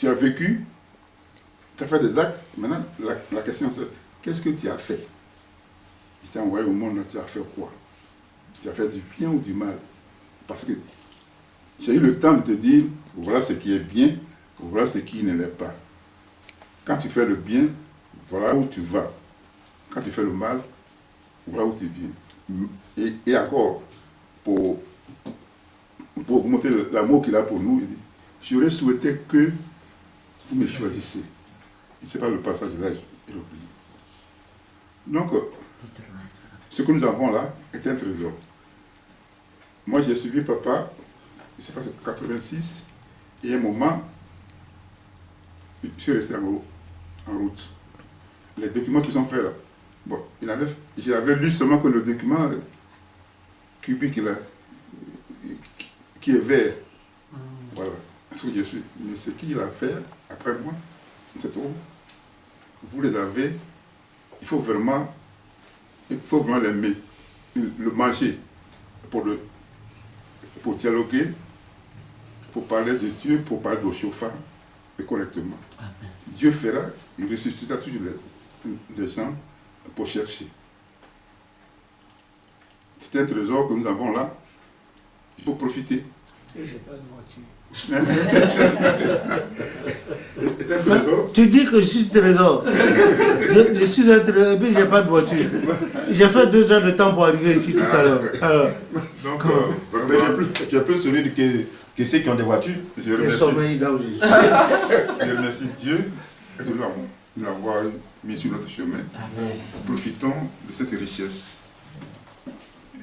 tu as vécu, tu as fait des actes. Maintenant, la question c'est, qu'est-ce que tu as fait? Je t'ai envoyé au monde, tu as fait quoi? Tu as fait du bien ou du mal? Parce que j'ai eu le temps de te dire, voilà ce qui est bien, voilà ce qui ne l'est pas. Quand tu fais le bien, voilà où tu vas. Quand tu fais le mal, voilà où tu viens. Et encore, pour augmenter l'amour qu'il a pour nous, il dit, j'aurais souhaité que vous me choisissiez. Il ne sait pas le passage là, il oublie. Donc, ce que nous avons là est un trésor. Moi, j'ai suivi papa, je ne sais pas, c'est 86, et à un moment, je suis resté en route. Les documents qui sont faits là, bon, j'avais lu seulement que le document cubique là, qui est vert. Voilà, ce que je suis. Mais ce qu'il a fait après moi, c'est trop. Vous les avez, il faut vraiment l'aimer, le manger pour dialoguer, pour parler de Dieu, pour parler de chauffard et correctement. Amen. Dieu fera, il ressuscitera toujours les gens pour chercher. C'est un trésor que nous avons là, il faut profiter. Je n'ai pas de voiture. C'est un trésor. Tu dis que je suis trésor. Je suis un trésor, mais je n'ai pas de voiture. J'ai fait 2 heures de temps pour arriver ici tout à l'heure. Donc, tu es plus celui que ceux qui ont des voitures. Je remercie. Sommeil là où je suis. Je remercie Dieu de l'avoir mis sur notre chemin. Amen. Profitons de cette richesse.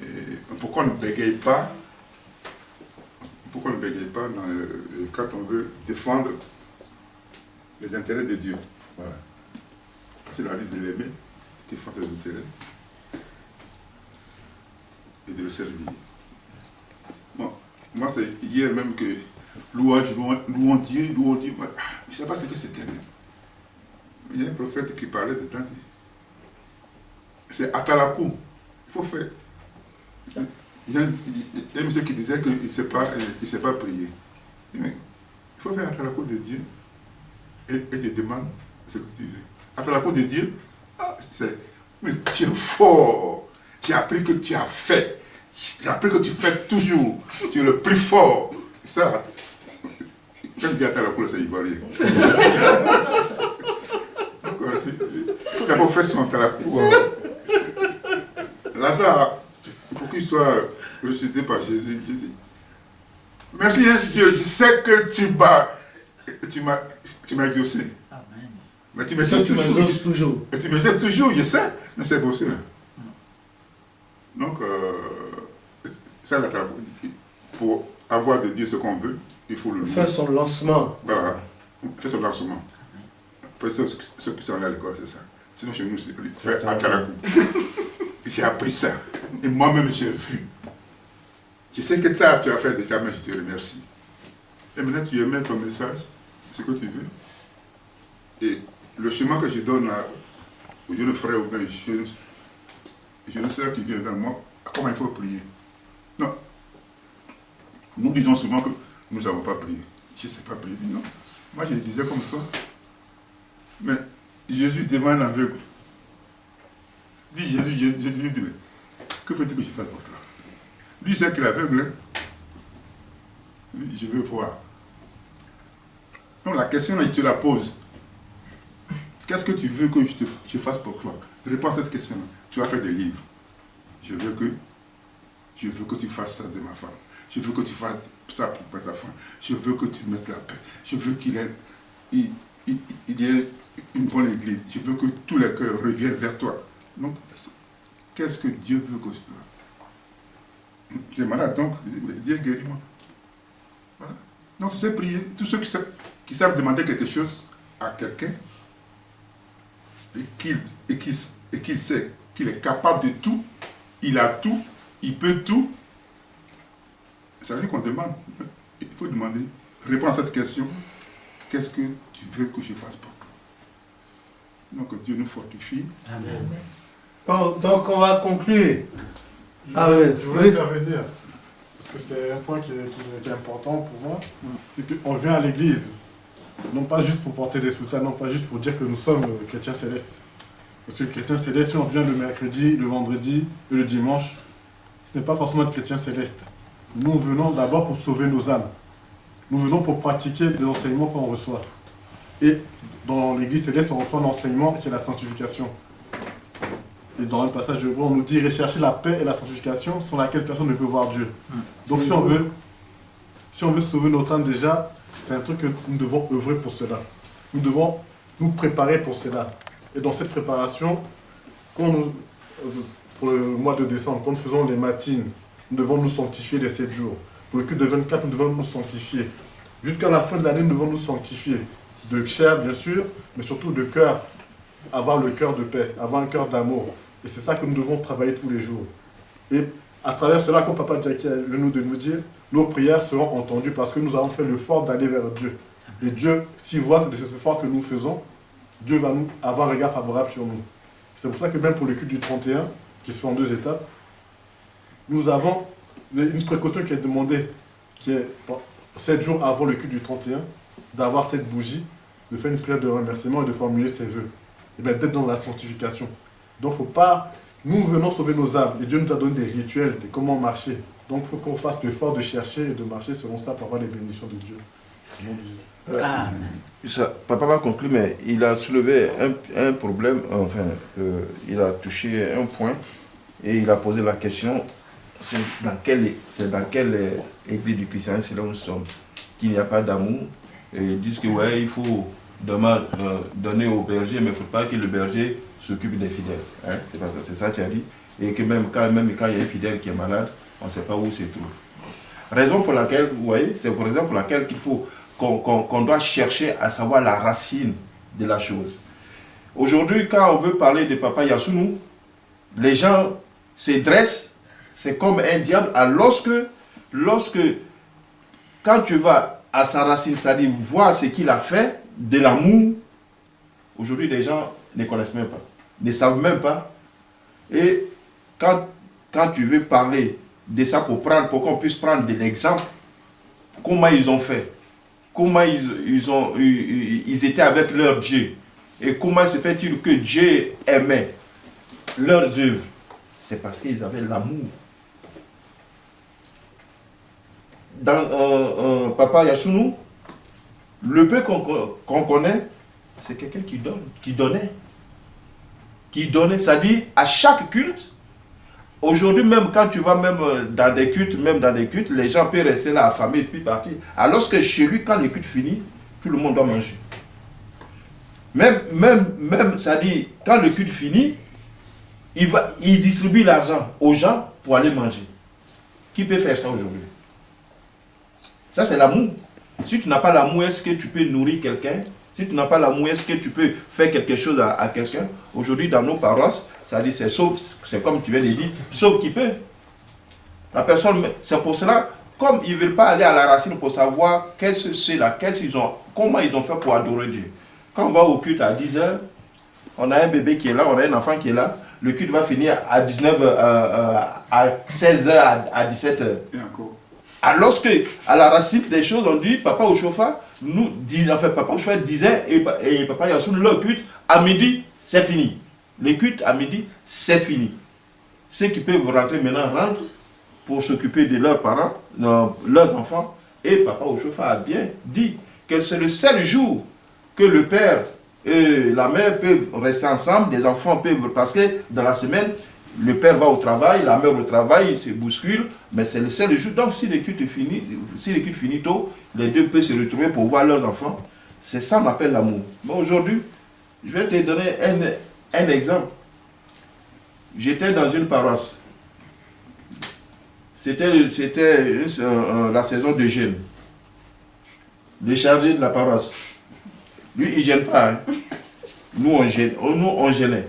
Et pourquoi ne bégaye pas? Pourquoi ne bégaye pas quand on veut défendre les intérêts de Dieu? Voilà. C'est la vie de l'aimer, défendre ses intérêts et de le servir. Bon, moi, c'est hier même que louons Dieu, je ne sais pas ce que c'était même. Il y a un prophète qui parlait de temps. C'est Atalakou. Il faut faire. Il y a un monsieur qui disait qu'il ne sait pas prier. Il faut faire Atalakou de Dieu et te demande ce que tu veux. Atalakou de Dieu, c'est mais tu es fort. J'ai appris que tu as fait. J'ai appris que tu fais toujours. Tu es le plus fort. Ça, quand je dis Atalakou, c'est ivoirien. Il faut d'abord faire son Atalakou. Lazare, pour qu'il soit ressuscité par Jésus, merci Dieu, je sais que tu m'as exaucé. Amen. Mais tu m'exauces toujours. Et tu m'exauces toujours, je sais, mais c'est possible. Donc, ça, pour avoir de Dieu ce qu'on veut, il faut le faire son lancement. Voilà, faire son lancement. Après, ceux qui sont allés à l'école, c'est ça. Sinon, chez nous, c'est faire un Atalakou. J'ai appris ça. Et moi-même, j'ai vu. Je sais que ça, tu as fait déjà, mais je te remercie. Et maintenant, tu émets ton message, ce que tu veux. Et le chemin que je donne aux jeunes frères ou bien jeunes sœurs qui viennent vers moi, comment il faut prier. Non. Nous disons souvent que nous n'avons pas prié. Je ne sais pas prier. Non. Moi, je disais comme toi. Mais Jésus devant un aveugle. Dit Jésus, mais que veux-tu que je fasse pour toi? Lui, c'est qu'il est aveugle. Il dit, je veux voir. Donc la question, là, tu la poses. Qu'est-ce que tu veux que je fasse pour toi? Réponds à cette question-là. Tu vas faire des livres. Je veux que tu fasses ça de ma femme. Je veux que tu fasses ça pour ta femme. Je veux que tu mettes la paix. Je veux qu'il y ait une bonne église. Je veux que tous les cœurs reviennent vers toi. Donc, qu'est-ce que Dieu veut que je fasse? Tu es malade, donc Dieu guéris-moi. Voilà. Donc, tu sais prier. Tous ceux qui savent demander quelque chose à quelqu'un et qu'il sait qu'il est capable de tout, il a tout, il peut tout, ça veut dire qu'on demande. Il faut demander. Réponds à cette question. Qu'est-ce que tu veux que je fasse pour toi? Donc, Dieu nous fortifie. Amen. Bon, donc on va conclure. Je voulais intervenir, parce que c'est un point qui est important pour moi, c'est qu'on vient à l'église Non pas juste pour porter des soutanes, non pas juste pour dire que nous sommes chrétiens célestes. Parce que chrétiens célestes, si on vient le mercredi, le vendredi et le dimanche, ce n'est pas forcément être chrétien céleste. Nous venons d'abord pour sauver nos âmes. Nous venons pour pratiquer les enseignements qu'on reçoit. Et dans l'église céleste, on reçoit un enseignement qui est la sanctification. Et dans le passage de Hébreux, on nous dit rechercher la paix et la sanctification sans laquelle personne ne peut voir Dieu. Donc si on veut sauver notre âme déjà, c'est un truc que nous devons œuvrer pour cela. Nous devons nous préparer pour cela. Et dans cette préparation, pour le mois de décembre, quand nous faisons les matines, nous devons nous sanctifier les 7 jours. Pour le culte de 24, nous devons nous sanctifier. Jusqu'à la fin de l'année, nous devons nous sanctifier. De chair, bien sûr, mais surtout de cœur. Avoir le cœur de paix, avoir un cœur d'amour. Et c'est ça que nous devons travailler tous les jours. Et à travers cela, comme Papa Jackie est venu de nous dire, nos prières seront entendues parce que nous avons fait l'effort d'aller vers Dieu. Et Dieu, s'il voit de ces efforts que nous faisons, Dieu va nous avoir un regard favorable sur nous. C'est pour ça que même pour le culte du 31, qui se fait en 2 étapes, nous avons une précaution qui est demandée, qui est 7 jours avant le culte du 31, d'avoir cette bougie, de faire une prière de remerciement et de formuler ses vœux. Et bien d'être dans la sanctification. Donc il ne faut pas... Nous venons sauver nos âmes et Dieu nous a donné des rituels de comment marcher. Donc il faut qu'on fasse l'effort de chercher et de marcher selon ça pour avoir les bénédictions de Dieu. Papa va conclure, mais il a soulevé un problème, enfin, il a touché un point et il a posé la question, c'est dans quelle église du christianisme c'est là où nous sommes, qu'il n'y a pas d'amour, et ils disent que ouais, il faut donner au berger, mais il ne faut pas que le berger s'occupe des fidèles. Hein? C'est ça que tu as dit. Et que même quand il y a un fidèle qui est malade, on ne sait pas où se trouve. Raison pour laquelle, vous voyez, c'est pour raison pour laquelle qu'il faut qu'on doit chercher à savoir la racine de la chose. Aujourd'hui, quand on veut parler de Papa Yasunu, les gens se dressent, c'est comme un diable. Alors quand tu vas à sa racine, c'est-à-dire voir ce qu'il a fait, de l'amour, aujourd'hui les gens ne connaissent même pas, ne savent même pas. Et quand tu veux parler de ça pour qu'on puisse prendre de l'exemple, comment ils ont fait, comment ils étaient avec leur Dieu, et comment se fait-il que Dieu aimait leurs œuvres, c'est parce qu'ils avaient l'amour. Dans Papa Yasunu, le peu qu'on connaît, c'est quelqu'un qui donnait, c'est-à-dire à chaque culte. Aujourd'hui, même quand tu vas dans des cultes, les gens peuvent rester là affamés et puis partir. Alors que chez lui, quand le culte finit, tout le monde doit manger. Même c'est-à-dire, quand le culte finit, il distribue l'argent aux gens pour aller manger. Qui peut faire ça aujourd'hui? Ça, c'est l'amour. Si tu n'as pas l'amour, est-ce que tu peux nourrir quelqu'un? Si tu n'as pas l'amour, est-ce que tu peux faire quelque chose à quelqu'un? Aujourd'hui, dans nos paroisses, c'est-à-dire c'est sauf, c'est comme tu viens de dire, sauf qui peut. La personne, c'est pour cela, comme ils ne veulent pas aller à la racine pour savoir comment ils ont fait pour adorer Dieu. Quand on va au culte à 10h, on a un bébé qui est là, on a un enfant qui est là, le culte va finir à 19h, à 16h, à 17h. Et encore. Alors qu'à la racine des choses, on dit, Papa Oshofa, Papa Oshofa disait, et Papa Yasunu, le culte, à midi, c'est fini. Le culte à midi, c'est fini. Ceux qui peuvent rentrer maintenant rentrent pour s'occuper de leurs parents, leurs enfants. Et Papa Oshofa a bien dit que c'est le seul jour que le père et la mère peuvent rester ensemble, les enfants peuvent, parce que dans la semaine, le père va au travail, la mère au travail, il se bouscule, mais c'est le seul jour. Donc si le culte finit tôt, les deux peuvent se retrouver pour voir leurs enfants. C'est ça qu'on appelle l'amour. Mais aujourd'hui, je vais te donner un exemple. J'étais dans une paroisse. C'était la saison de jeûne. Le chargé de la paroisse, lui, il ne gêne pas. Hein. Nous, on gênait.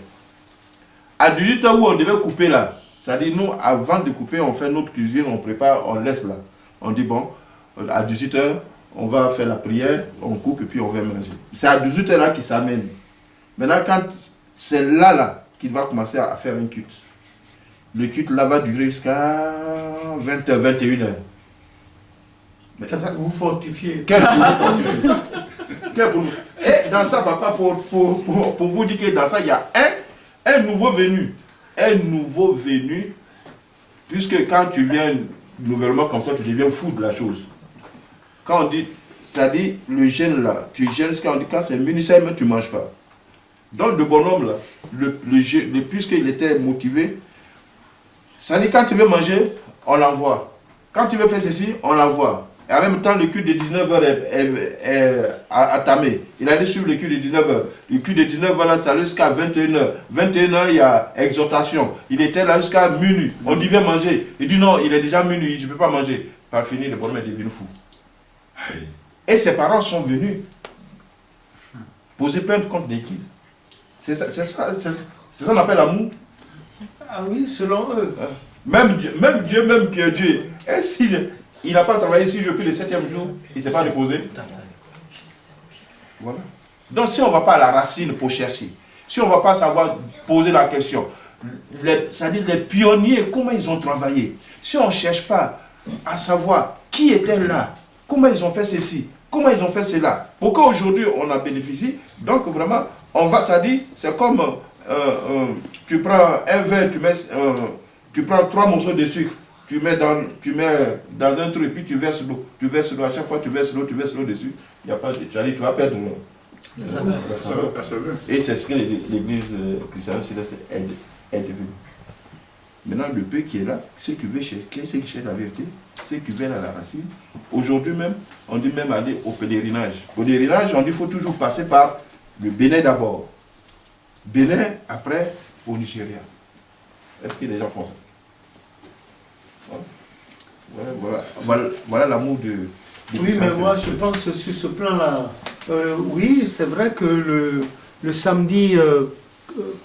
À 18h où on devait couper là, c'est-à-dire nous, avant de couper, on fait notre cuisine, on prépare, on laisse là. On dit bon, à 18h, on va faire la prière, on coupe et puis on va manger. C'est à 18h là qu'il s'amène. Maintenant, quand c'est là qu'il va commencer à faire un culte. Le culte là va durer jusqu'à 20h, 21h. C'est ça que vous fortifiez. Quel culte fortifié? Quel pour nous. Et dans ça, papa, pour vous dire que dans ça, il y a un nouveau venu. Un nouveau venu. Puisque quand tu viens nouvellement comme ça, tu deviens fou de la chose. Quand on dit, c'est-à-dire le jeûne là, tu jeûnes, quand on dit quand c'est ministère, mais tu ne manges pas. Donc le bonhomme là, puisqu'il était motivé, ça dit quand tu veux manger, on l'envoie. Quand tu veux faire ceci, on l'envoie. Et en même temps, le culte de 19h est attamé. Il allait sur le culte de 19h. Le culte de 19h là, ça allait jusqu'à 21h. 21h, il y a exhortation. Il était là jusqu'à minuit. On dit viens manger. Il dit non, il est déjà minuit, je ne peux pas manger. Par finir, le bonhomme est devenu fou. Et ses parents sont venus poser plainte contre l'église. C'est ça qu'on appelle l'amour. Ah oui, selon eux. Même Dieu, même que Dieu. Et s'il n'a pas travaillé 6 jours, puis le 7e jour, il ne s'est pas reposé. Voilà. Donc si on ne va pas à la racine pour chercher, si on ne va pas savoir poser la question, c'est-à-dire les pionniers, comment ils ont travaillé, si on ne cherche pas à savoir qui était là, comment ils ont fait ceci, comment ils ont fait cela, pourquoi aujourd'hui on a bénéficié, donc vraiment, on va, c'est-à-dire, c'est comme tu prends un verre, tu prends 3 morceaux de sucre, tu mets dans un truc et puis tu verses l'eau. Tu verses l'eau, à chaque fois tu verses l'eau dessus, il n'y a pas de, tu vas perdre la saveur. Et c'est ce que l'église chrétienne céleste est devenue. Maintenant, le peu qui est là, ceux qui veulent chercher, ceux qui cherchent la vérité, ceux qui veulent à la racine, aujourd'hui même, on dit même aller au pèlerinage. Au pèlerinage, on dit qu'il faut toujours passer par le Bénin d'abord. Bénin, après, au Nigeria. Est-ce que les gens font ça? Voilà l'amour de... Oui, mais moi je pense que sur ce plan-là, oui, c'est vrai que le samedi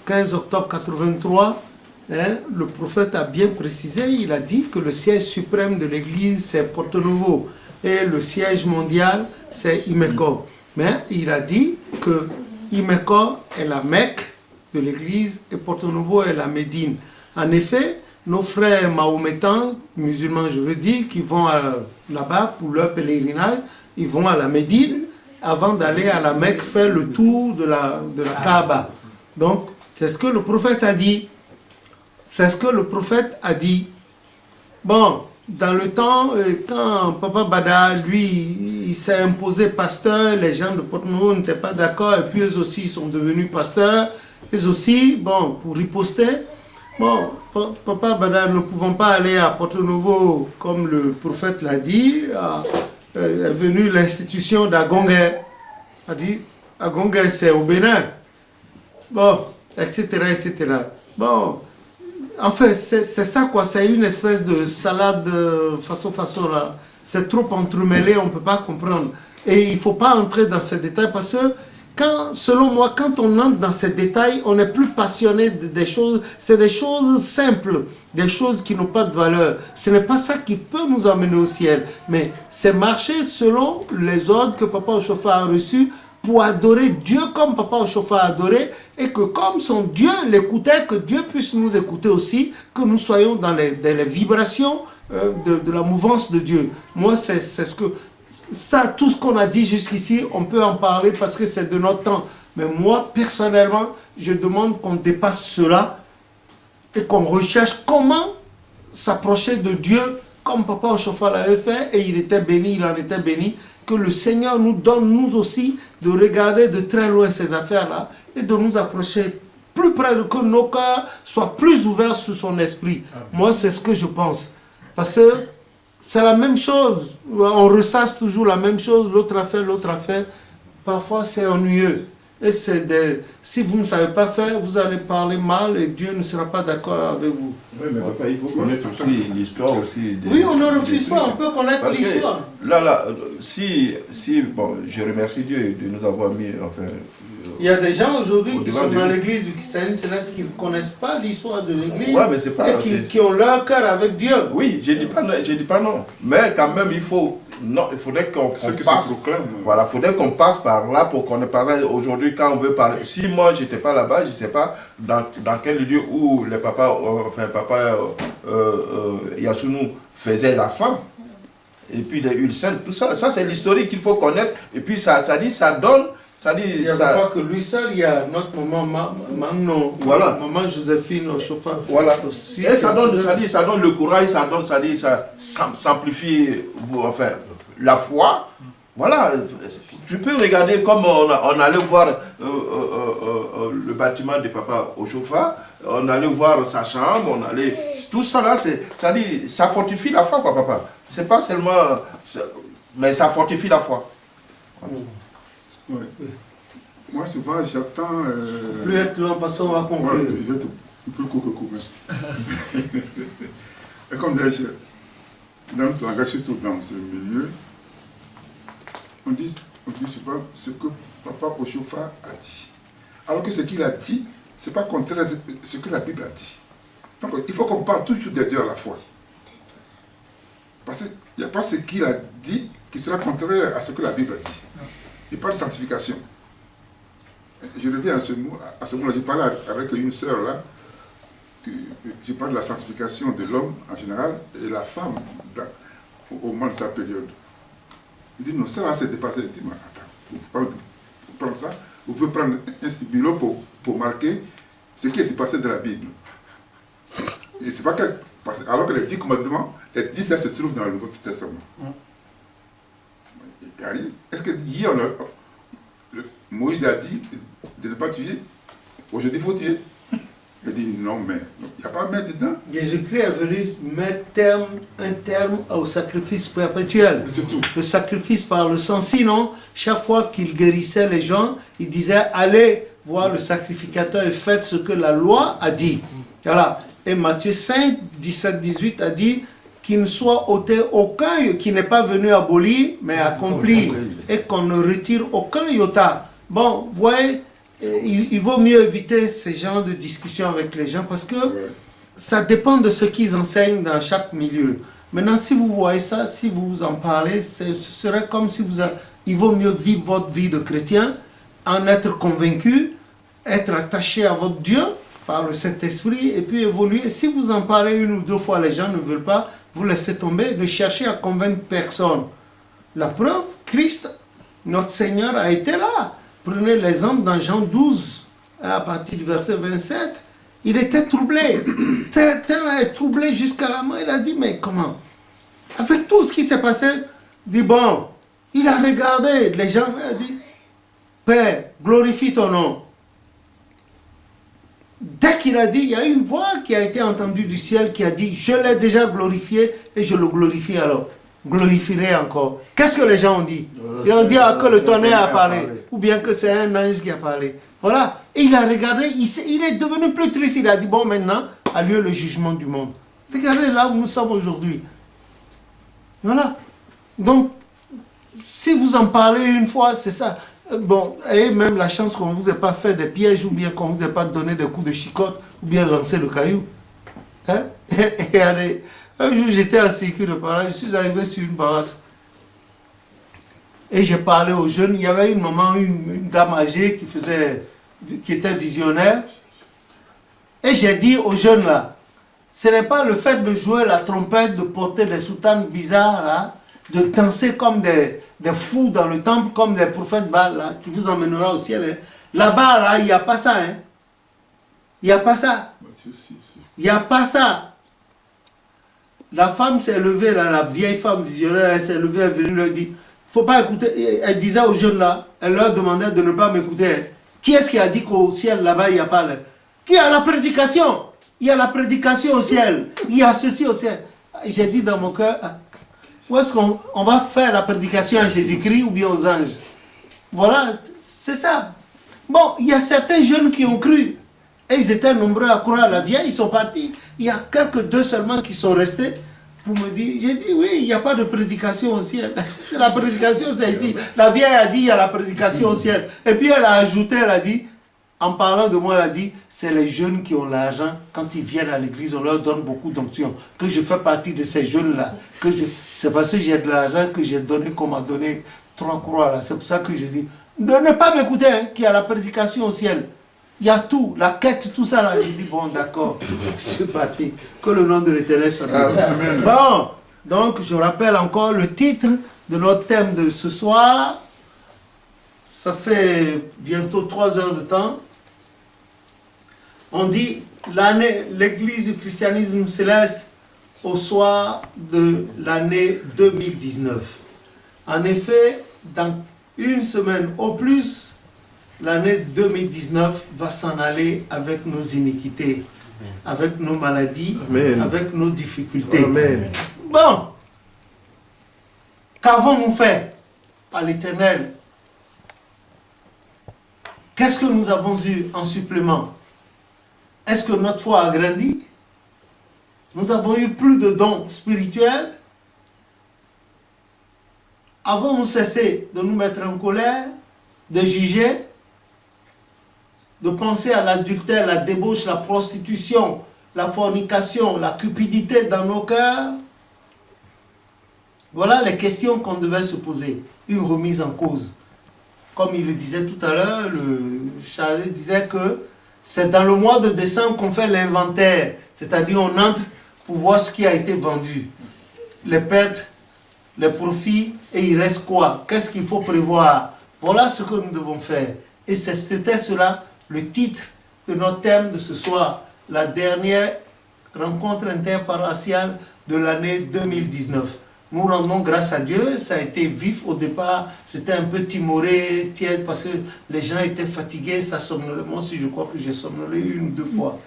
15 octobre 83, le prophète a bien précisé, il a dit que le siège suprême de l'église c'est Porto Novo et le siège mondial c'est Imeko. Mais il a dit que Imeko est la Mecque de l'église et Porto Novo est la Médine. En effet, nos frères mahométans, musulmans je veux dire, qui vont là-bas pour leur pèlerinage, ils vont à la Médine avant d'aller à la Mecque faire le tour de la Kaaba. Donc, c'est ce que le prophète a dit. C'est ce que le prophète a dit. Bon, dans le temps, quand Papa Bada, lui, il s'est imposé pasteur, les gens de Porto Novo n'étaient pas d'accord, et puis eux aussi ils sont devenus pasteurs. Eux aussi, bon, pour riposter, bon, Papa Bada, ne pouvant pas aller à Porto Novo, comme le prophète l'a dit, est venue l'institution d'Agongue. A dit, Agongue c'est au Bénin. Bon, etc., etc. Bon, en fait, c'est ça quoi, c'est une espèce de salade façon là. C'est trop entremêlé, on ne peut pas comprendre. Et il ne faut pas entrer dans ces détails parce que, selon moi, quand on entre dans ces détails, on est plus passionné des choses, c'est des choses simples, des choses qui n'ont pas de valeur. Ce n'est pas ça qui peut nous emmener au ciel, mais c'est marcher selon les ordres que Papa Oshofa a reçus pour adorer Dieu comme Papa Oshofa a adoré, et que comme son Dieu l'écoutait, que Dieu puisse nous écouter aussi, que nous soyons dans les vibrations de la mouvance de Dieu. Moi, c'est ce que... Ça, tout ce qu'on a dit jusqu'ici, on peut en parler parce que c'est de notre temps. Mais moi, personnellement, je demande qu'on dépasse cela et qu'on recherche comment s'approcher de Dieu comme Papa Oshofa l'avait fait, et il était béni, il en était béni. Que le Seigneur nous donne, nous aussi, de regarder de très loin ces affaires-là et de nous approcher plus près de que nos cœurs soient plus ouverts sur son esprit. Moi, c'est ce que je pense. Parce que c'est la même chose. On ressasse toujours la même chose, l'autre affaire, l'autre affaire. Parfois, c'est ennuyeux. Et si vous ne savez pas faire, vous allez parler mal et Dieu ne sera pas d'accord avec vous. Oui, mais papa, il faut connaître aussi l'histoire aussi. Oui, on ne refuse pas, on peut connaître l'histoire. Là, si, bon, je remercie Dieu de nous avoir mis, enfin... Il y a des gens aujourd'hui qui sont dans l'église du christianisme céleste qui ne connaissent pas l'histoire de l'église, ouais, mais c'est pas, et qui ont leur cœur avec Dieu. Oui, je dis pas non. Mais quand même, il faudrait qu'on passe. Voilà, faudrait qu'on passe par là pour qu'on ait parlé aujourd'hui quand on veut parler. Si moi, j'étais pas là-bas, je ne sais pas dans quel lieu où les papas, Papa Yasounou faisait l'assemblée. et puis les huiles saintes, tout ça. Ça, c'est l'historique qu'il faut connaître. Et puis, ça donne. Il n'y avait pas que lui seul, il y a notre maman, voilà. Maman Joséphine au chauffeur. Voilà. Aussi, et ça donne le courage, ça s'amplifie la foi. Voilà. Tu peux regarder comme on allait voir le bâtiment de papa au chauffeur, on allait voir sa chambre, tout ça là, ça fortifie la foi, quoi, papa. C'est pas seulement, mais ça fortifie la foi. Ouais. Moi, souvent, j'attends... Plus être long, parce qu'on va conclure. Ouais, je vais être plus court que court. Et comme disais-je, dans notre langage, surtout dans ce milieu, on dit souvent ce que papa Oshofa a dit. Alors que ce qu'il a dit, ce n'est pas contraire à ce que la Bible a dit. Donc, il faut qu'on parle toujours des deux à la fois. Parce qu'il n'y a pas ce qu'il a dit qui sera contraire à ce que la Bible a dit. Il parle de sanctification. Je reviens à ce mot-là. J'ai parlé avec une sœur là. Je parle de la sanctification de l'homme en général et la femme au moment de sa période. Il dit non, ça là c'est dépassé. Il dit mais attends, vous pouvez prendre ça, vous pouvez prendre un stylo pour marquer ce qui est dépassé de la Bible. Et c'est pas qu'elle. Alors que les 10 commandements, les 10 ça se trouvent dans le Nouveau Testament. Est-ce que hier, Moïse a dit de ne pas tuer? Aujourd'hui, il faut tuer. Il dit non, mais il n'y a pas à mettre dedans. Jésus-Christ est venu mettre un terme au sacrifice perpétuel. Le sacrifice par le sang. Sinon, chaque fois qu'il guérissait les gens, il disait allez voir le sacrificateur et faites ce que la loi a dit. Voilà. Et Matthieu 5, 17, 18 a dit qu'il ne soit ôté aucun, qui n'est pas venu abolir, mais accomplir, et qu'on ne retire aucun iota. Bon, vous voyez, il vaut mieux éviter ce genre de discussion avec les gens, parce que ça dépend de ce qu'ils enseignent dans chaque milieu. Maintenant, si vous voyez ça, si vous en parlez, ce serait comme si il vaut mieux vivre votre vie de chrétien, en être convaincu, être attaché à votre Dieu, par le Saint-Esprit, et puis évoluer. Si vous en parlez une ou deux fois, les gens ne veulent pas, vous laissez tomber, ne cherchez à convaincre personne. La preuve, Christ, notre Seigneur, a été là. Prenez l'exemple dans Jean 12, à partir du verset 27. Il était troublé, tellement troublé jusqu'à la mort. Il a dit, mais comment? Avec tout ce qui s'est passé, il dit, bon, il a regardé les gens, il a dit, Père, glorifie ton nom. Dès qu'il a dit, il y a une voix qui a été entendue du ciel qui a dit, je l'ai déjà glorifié et je le glorifie alors. Glorifierai encore. Qu'est-ce que les gens ont dit? Ils ont dit que le tonnerre a parlé, ou bien que c'est un ange qui a parlé. Voilà. Et il a regardé, il est devenu plus triste. Il a dit, bon, maintenant a lieu le jugement du monde. Regardez là où nous sommes aujourd'hui. Voilà. Donc, si vous en parlez une fois, c'est ça. Bon, et même la chance qu'on ne vous ait pas fait des pièges, ou bien qu'on ne vous ait pas donné des coups de chicotte, ou bien lancé le caillou. Hein? Et allez, un jour j'étais en circuit de parole, je suis arrivé sur une barasse. Et j'ai parlé aux jeunes. Il y avait une maman, une dame âgée qui était visionnaire. Et j'ai dit aux jeunes là, ce n'est pas le fait de jouer la trompette, de porter des soutanes bizarres là, de danser comme des fous dans le temple, comme des prophètes Baal là, qui vous emmènera au ciel. Hein. Là-bas, là, il n'y a pas ça. Hein. Il n'y a pas ça. Il n'y a pas ça. La femme s'est levée, là, la vieille femme visionnaire, elle s'est levée, elle est venue leur dire, faut pas écouter. Elle disait aux jeunes là, elle leur demandait de ne pas m'écouter. Hein. Qui est-ce qui a dit qu'au ciel là-bas, il n'y a pas là? Qui a la prédication? Il y a la prédication au ciel. Il y a ceci au ciel. J'ai dit dans mon cœur, où est-ce qu'on va faire la prédication à Jésus-Christ ou bien aux anges? Voilà, c'est ça. Bon, il y a certains jeunes qui ont cru. Et ils étaient nombreux à croire à la vieille, ils sont partis. Il y a quelques deux seulement qui sont restés pour me dire. J'ai dit, oui, il n'y a pas de prédication au ciel. La prédication, c'est ici. La vieille a dit, il y a la prédication au ciel. Et puis elle a ajouté, elle a dit, en parlant de moi, elle a dit, c'est les jeunes qui ont l'argent. Quand ils viennent à l'église, on leur donne beaucoup d'onction. Que je fais partie de ces jeunes-là. C'est parce que j'ai de l'argent que j'ai donné, qu'on m'a donné 3 croix là. C'est pour ça que je dis, de ne pas m'écouter, hein, qu'il y a la prédication au ciel. Il y a tout, la quête, tout ça là. Je dis, bon, d'accord, je suis parti. Que le nom de l'Éternel soit béni. Bon, Donc, je rappelle encore le titre de notre thème de ce soir. Ça fait bientôt 3 heures de temps. On dit l'église du christianisme céleste au soir de l'année 2019. En effet, dans une semaine au plus, l'année 2019 va s'en aller avec nos iniquités, avec nos maladies, Amen. avec nos difficultés. Amen. Bon, qu'avons-nous fait par l'Éternel? Qu'est-ce que nous avons eu en supplément? Est-ce que notre foi a grandi? Nous avons eu plus de dons spirituels? Avons-nous cessé de nous mettre en colère, de juger, de penser à l'adultère, la débauche, la prostitution, la fornication, la cupidité dans nos cœurs? Voilà les questions qu'on devait se poser. Une remise en cause. Comme il le disait tout à l'heure, Charles disait que c'est dans le mois de décembre qu'on fait l'inventaire. C'est-à-dire on entre pour voir ce qui a été vendu. Les pertes, les profits, et il reste quoi? Qu'est-ce qu'il faut prévoir? Voilà ce que nous devons faire. Et c'était cela le titre de notre thème de ce soir. La dernière rencontre interparoissiale de l'année 2019. Nous rendons grâce à Dieu, ça a été vif au départ, c'était un peu timoré, tiède, parce que les gens étaient fatigués, ça somnolait. Moi aussi, je crois que j'ai somnolé 1 ou 2 fois.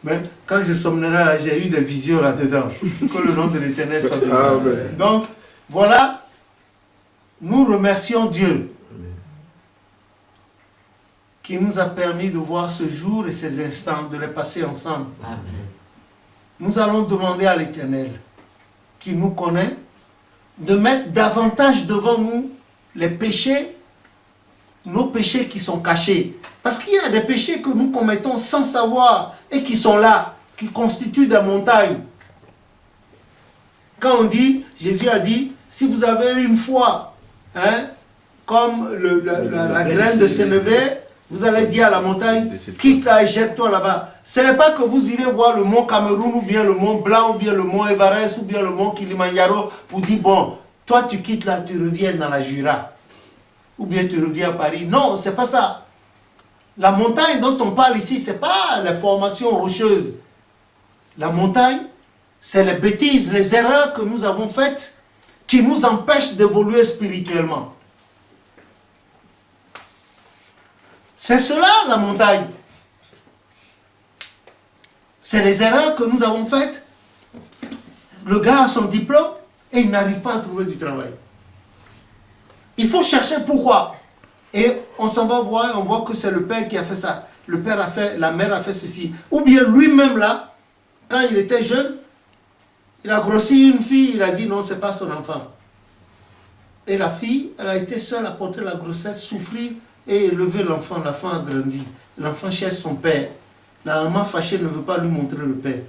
Mais quand je somnolais là, j'ai eu des visions là-dedans. Que le nom de l'Éternel soit béni. Amen. Donc, voilà, nous remercions Dieu qui nous a permis de voir ce jour et ces instants, de les passer ensemble. Amen. Nous allons demander à l'Éternel, qui nous connaît, de mettre davantage devant nous les péchés, nos péchés qui sont cachés. Parce qu'il y a des péchés que nous commettons sans savoir et qui sont là, qui constituent des montagnes. Quand on dit, Jésus a dit, si vous avez une foi, hein, comme la graine de sénévé, vous allez dire à la montagne, quitte et jette-toi là-bas. Ce n'est pas que vous irez voir le mont Cameroun, ou bien le mont Blanc, ou bien le mont Everest, ou bien le mont Kilimanjaro, pour dire, bon, toi tu quittes là, tu reviens dans la Jura. Ou bien tu reviens à Paris. Non, c'est pas ça. La montagne dont on parle ici, ce n'est pas les formations rocheuses. La montagne, c'est les bêtises, les erreurs que nous avons faites qui nous empêchent d'évoluer spirituellement. C'est cela la montagne. C'est les erreurs que nous avons faites. Le gars a son diplôme et il n'arrive pas à trouver du travail. Il faut chercher pourquoi. Et on s'en va voir, on voit que c'est le père qui a fait ça. Le père a fait, la mère a fait ceci. Ou bien lui-même là, quand il était jeune, il a grossi une fille, il a dit non, c'est pas son enfant. Et la fille, elle a été seule à porter la grossesse, souffrir et élever l'enfant. L'enfant a grandi. L'enfant cherche son père. La maman fâchée ne veut pas lui montrer le père.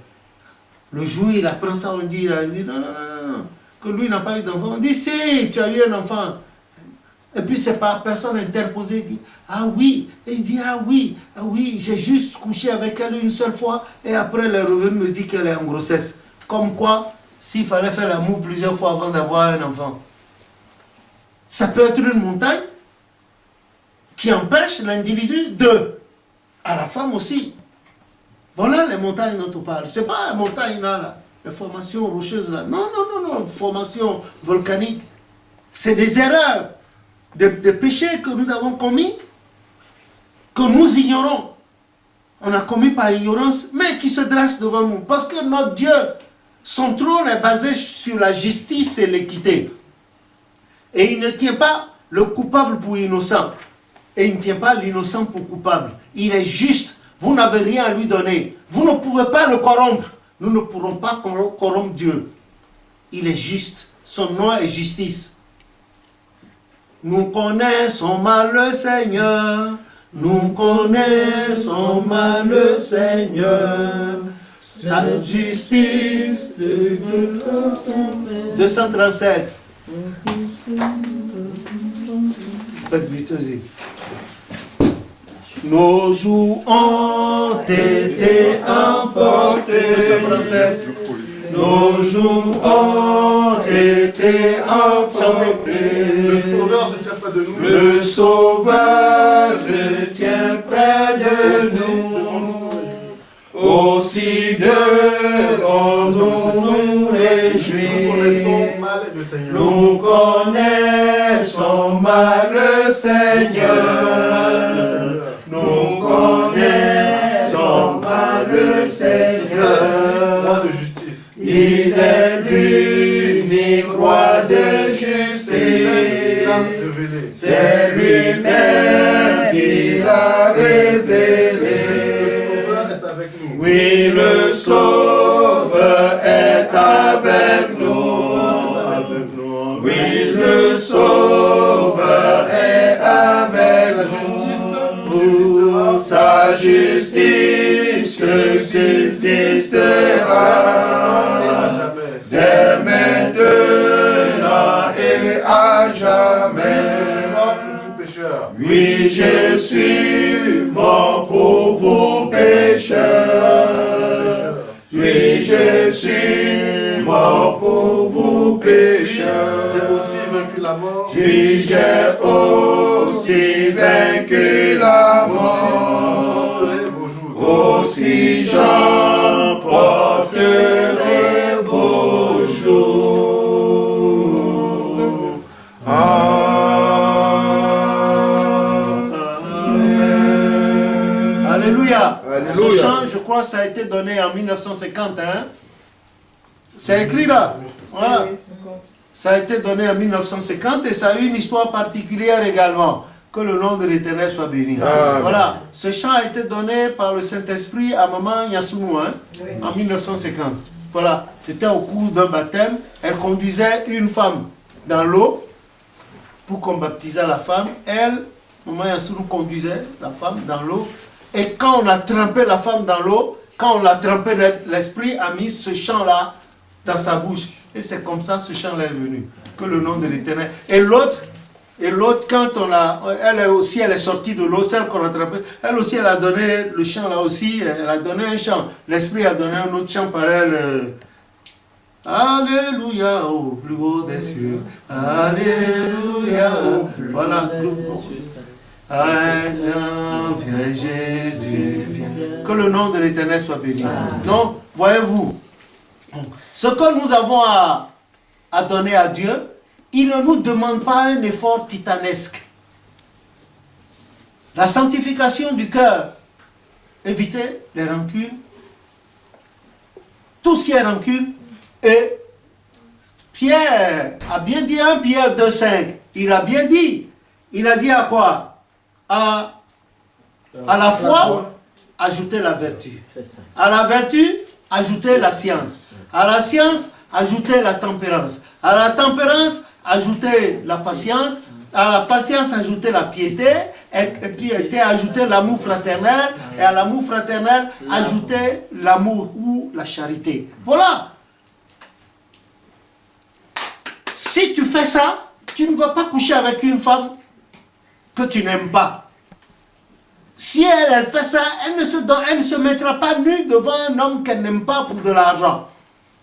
Le jour où il apprend ça, on dit, il a dit non, non, non, non, que lui n'a pas eu d'enfant. On dit si, tu as eu un enfant. Et puis c'est pas personne interposée, il dit ah oui, et il dit ah oui, j'ai juste couché avec elle une seule fois et après elle est revenue me dit qu'elle est en grossesse. Comme quoi, s'il fallait faire l'amour plusieurs fois avant d'avoir un enfant. Ça peut être une montagne qui empêche l'individu de, à la femme aussi. Voilà les montagnes dont on parle. C'est pas la montagne là, les formations rocheuses là. Non, non, non, non, formation volcanique. C'est des erreurs. Des péchés que nous avons commis, que nous ignorons. On a commis par ignorance, mais qui se dressent devant nous. Parce que notre Dieu, son trône est basé sur la justice et l'équité. Et il ne tient pas le coupable pour innocent. Et il ne tient pas l'innocent pour coupable. Il est juste. Vous n'avez rien à lui donner. Vous ne pouvez pas le corrompre. Nous ne pourrons pas corrompre Dieu. Il est juste. Son nom est justice. Nous connaissons mal le Seigneur, nous connaissons mal le Seigneur, sa justice. 237. Faites vite aussi. Nos jours ont été emportés. 237. nos jours ont été emportés. Le Sauveur se tient près de nous. Le Sauveur se tient près de nous. Aussi devons-nous nous réjouir. Nous connaissons mal le Seigneur. Nous connaissons mal le Seigneur. Roi de justice. Il est l'unique roi de justice. C'est lui-même qui l'a révélé. Oui, le Sauveur est avec nous. Oui, le Sauveur est avec nous. Sa justice subsistera dès maintenant et à jamais. Oui, je suis mort pour vos pécheurs. Oui, je suis mort pour vos pécheurs. J'ai aussi vaincu la mort. Oui, j'ai aussi vaincu la mort. Aussi j'emporterai vos jours. Alléluia. Alléluia. Ce chant, je crois, ça a été donné en 1950. Hein? C'est écrit là. Voilà. Ça a été donné en 1950 et ça a eu une histoire particulière également. Que le nom de l'Éternel soit béni. Amen. Voilà. Ce chant a été donné par le Saint-Esprit à Maman Yasounou en 1950. Voilà. C'était au cours d'un baptême. Elle conduisait une femme dans l'eau pour qu'on baptisait la femme. Elle, Maman Yasounou, conduisait la femme dans l'eau. Et quand on a trempé la femme dans l'eau, quand on l'a trempé, l'Esprit a mis ce chant-là dans sa bouche. Et c'est comme ça ce chant-là est venu. Que le nom de l'Éternel. Et l'autre, quand on l'a, elle aussi, elle est sortie de l'eau, celle qu'on a trempée, elle aussi, elle a donné le chant là aussi, elle a donné un chant. L'Esprit a donné un autre chant par elle. Alléluia au plus haut des cieux. Alléluia au plus haut. Voilà. Viens Jésus, viens. Que le nom de l'Éternel soit béni. Donc, voyez-vous, ce que nous avons à donner à Dieu, il ne nous demande pas un effort titanesque. La sanctification du cœur, éviter les rancunes, tout ce qui est rancune, et Pierre a bien dit 1 Pierre 2,5, il a bien dit, il a dit à quoi? À la foi, ajouter la vertu. À la vertu, ajouter la science. À la science, ajouter la tempérance. À la tempérance, ajouter la patience. À la patience, ajouter la piété. Et puis, ajouter l'amour fraternel. Et à l'amour fraternel, ajouter l'amour ou la charité. Voilà. Si tu fais ça, tu ne vas pas coucher avec une femme que tu n'aimes pas. Si elle fait ça, elle ne se mettra pas nue devant un homme qu'elle n'aime pas pour de l'argent.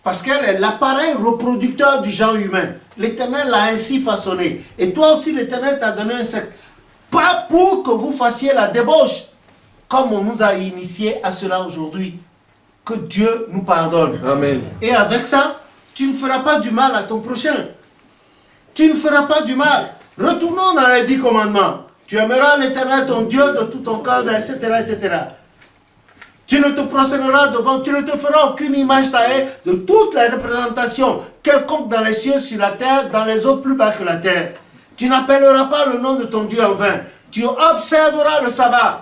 Parce qu'elle est l'appareil reproducteur du genre humain. L'Éternel l'a ainsi façonné. Et toi aussi, l'Éternel t'a donné un sexe. Pas pour que vous fassiez la débauche. Comme on nous a initiés à cela aujourd'hui. Que Dieu nous pardonne. Amen. Et avec ça, tu ne feras pas du mal à ton prochain. Tu ne feras pas du mal. Retournons dans les 10 commandements. Tu aimeras l'Éternel ton Dieu de tout ton cœur, etc., etc. Tu ne te prosterneras devant, tu ne te feras aucune image taillée de toutes les représentations, quelconque dans les cieux, sur la terre, dans les eaux plus bas que la terre. Tu n'appelleras pas le nom de ton Dieu en vain. Tu observeras le sabbat